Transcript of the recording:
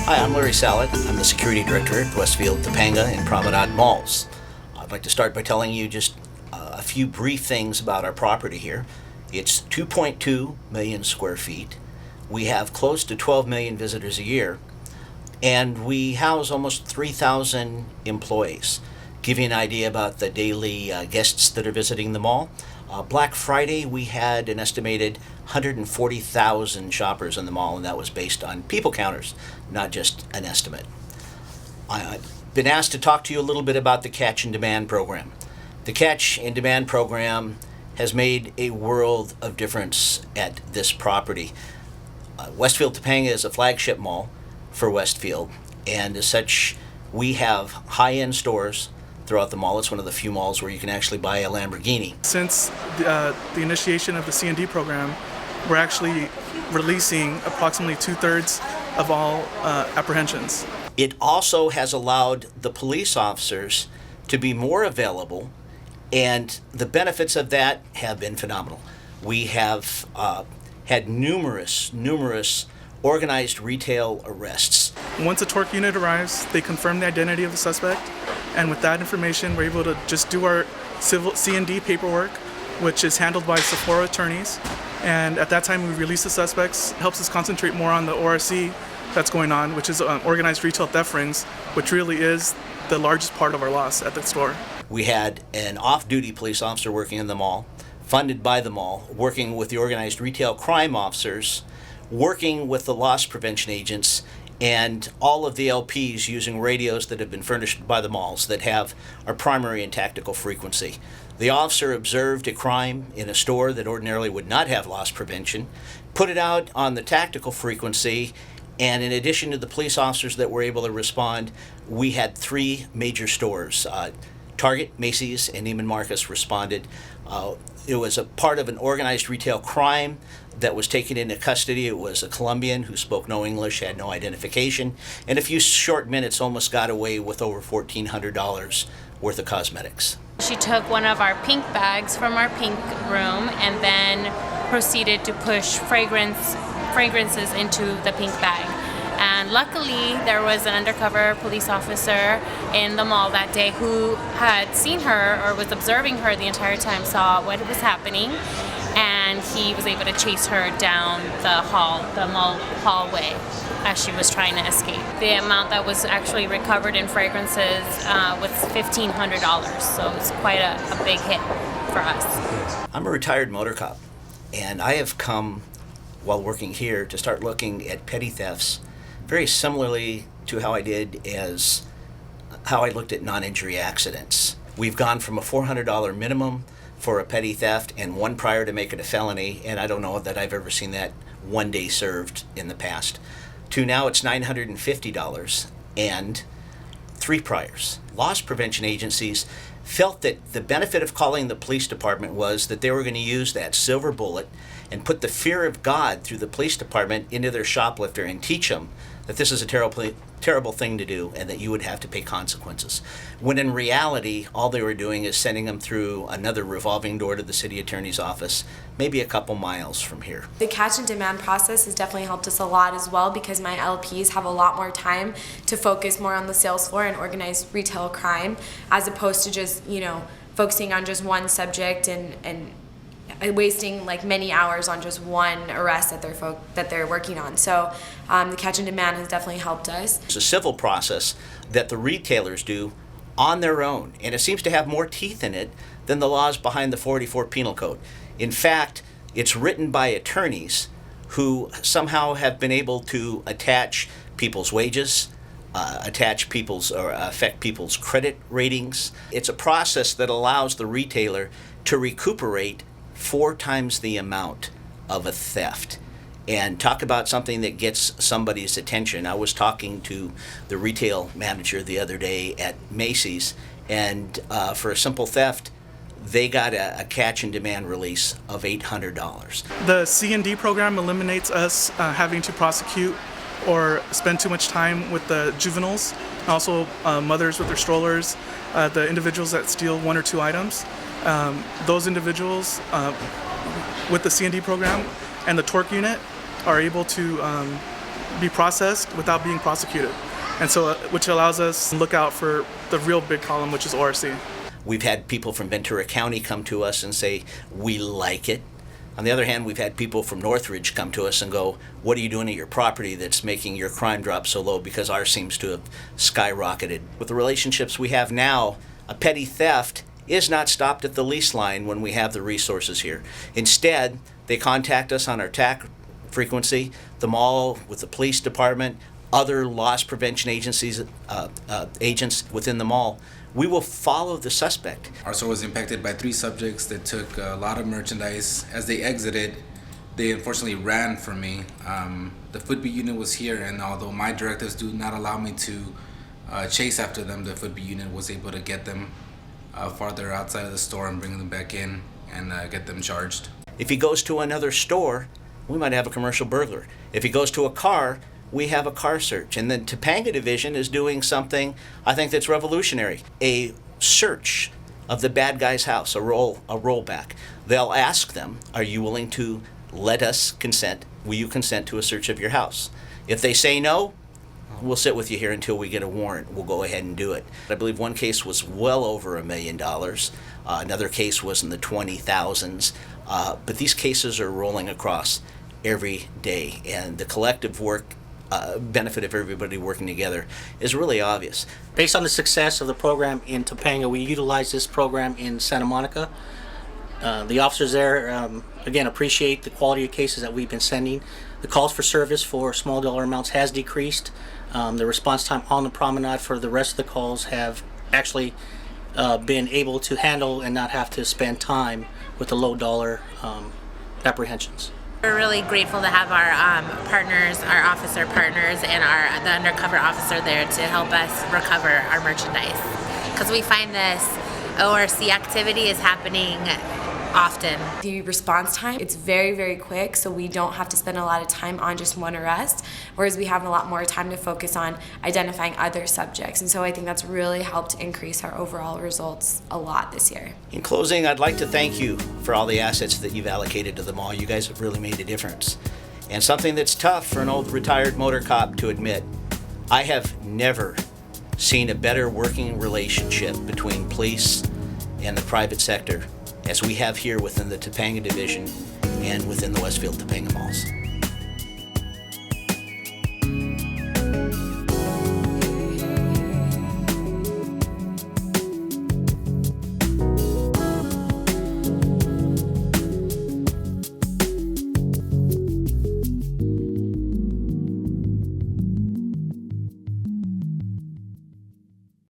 Hi, I'm Larry Salad. I'm the Security Director at Westfield, Topanga, and Promenade Malls. I'd like to start by telling you just a few brief things about our property here. It's 2.2 million square feet. We have close to 12 million visitors a year, and we house almost 3,000 employees. Give you an idea about the daily guests that are visiting the mall. Black Friday, we had an estimated 140,000 shoppers in the mall, and that was based on people counters, not just an estimate. I've been asked to talk to you a little bit about the Catch and Demand program. The Catch and Demand program has made a world of difference at this property. Westfield Topanga is a flagship mall for Westfield, and as such, we have high-end stores throughout the mall. It's one of the few malls where you can actually buy a Lamborghini. Since the initiation of the CND program, we're actually releasing approximately 2/3 of all apprehensions. It also has allowed the police officers to be more available, and the benefits of that have been phenomenal. We have had numerous organized retail arrests. Once a torque unit arrives, they confirm the identity of the suspect, and with that information, we're able to just do our civil CND paperwork, which is handled by Sephora attorneys. And at that time, we release the suspects. Helps us concentrate more on the ORC that's going on, which is organized retail theft rings, which really is the largest part of our loss at the store. We had an off-duty police officer working in the mall, funded by the mall, working with the organized retail crime officers, working with the loss prevention agents, and all of the LPs using radios that have been furnished by the malls that have our primary and tactical frequency. The officer observed a crime in a store that ordinarily would not have loss prevention, put it out on the tactical frequency, and in addition to the police officers that were able to respond, we had 3 major stores. Target, Macy's, and Neiman Marcus responded. It was a part of an organized retail crime that was taken into custody. It was a Colombian who spoke no English, had no identification, and a few short minutes almost got away with over $1,400 worth of cosmetics. She took one of our pink bags from our pink room and then proceeded to push fragrances into the pink bag. And luckily, there was an undercover police officer in the mall that day who had seen her or was observing her the entire time, saw what was happening, and he was able to chase her down the mall hallway as she was trying to escape. The amount that was actually recovered in fragrances was $1,500, so it's quite a big hit for us. I'm a retired motor cop, and I have come, while working here, to start looking at petty thefts very similarly to how I looked at non-injury accidents. We've gone from a $400 minimum for a petty theft and 1 prior to make it a felony, and I don't know that I've ever seen that 1 day served in the past, to now it's $950 and 3 priors. Loss prevention agencies felt that the benefit of calling the police department was that they were going to use that silver bullet and put the fear of God through the police department into their shoplifter and teach them that this is a terrible thing to do and that you would have to pay consequences. When in reality, all they were doing is sending them through another revolving door to the city attorney's office, maybe a couple miles from here. The catch and demand process has definitely helped us a lot as well, because my LPs have a lot more time to focus more on the sales floor and organized retail crime, as opposed to just, focusing on just one subject and wasting like many hours on just one arrest that they're working on. So the catch and demand has definitely helped us. It's a civil process that the retailers do on their own, and it seems to have more teeth in it than the laws behind the 484 Penal Code. In fact, it's written by attorneys who somehow have been able to attach people's wages, affect people's credit ratings. It's a process that allows the retailer to recuperate 4 times the amount of a theft. And talk about something that gets somebody's attention. I was talking to the retail manager the other day at Macy's, and for a simple theft, they got a catch and demand release of $800. The CND program eliminates us having to prosecute or spend too much time with the juveniles, also mothers with their strollers, the individuals that steal 1 or 2 items. Those individuals with the CND program and the torque unit are able to be processed without being prosecuted. And so, which allows us to look out for the real big problem, which is ORC. We've had people from Ventura County come to us and say, we like it. On the other hand, we've had people from Northridge come to us and go, what are you doing at your property that's making your crime drop so low? Because ours seems to have skyrocketed. With the relationships we have now, a petty theft is not stopped at the lease line when we have the resources here. Instead, they contact us on our TAC frequency, the mall with the police department, other loss prevention agencies, agents within the mall. We will follow the suspect. Our store was impacted by 3 subjects that took a lot of merchandise. As they exited, they unfortunately ran from me. The footbeat unit was here, and although my directives do not allow me to chase after them, the footbeat unit was able to get them farther outside of the store and bring them back in and get them charged. If he goes to another store, we might have a commercial burglar. If he goes to a car, we have a car search. And the Topanga division is doing something I think that's revolutionary. A search of the bad guy's house, a rollback. They'll ask them, are you willing to let us consent? Will you consent to a search of your house? If they say no, we'll sit with you here until we get a warrant. We'll go ahead and do it. I believe one case was well over $1 million. Another case was in the 20,000s. But these cases are rolling across every day, and the collective work benefit of everybody working together is really obvious. Based on the success of the program in Topanga, we utilize this program in Santa Monica. The officers there, again, appreciate the quality of cases that we've been sending. The calls for service for small dollar amounts has decreased. The response time on the promenade for the rest of the calls have actually been able to handle and not have to spend time with the low dollar apprehensions. We're really grateful to have our partners, our officer partners, and the undercover officer there to help us recover our merchandise. Because we find this ORC activity is happening often. The response time, it's very, very quick, so we don't have to spend a lot of time on just one arrest, whereas we have a lot more time to focus on identifying other subjects. And so I think that's really helped increase our overall results a lot this year. In closing, I'd like to thank you for all the assets that you've allocated to the mall. You guys have really made a difference. And something that's tough for an old retired motor cop to admit, I have never seen a better working relationship between police and the private sector as we have here within the Topanga division and within the Westfield Topanga malls.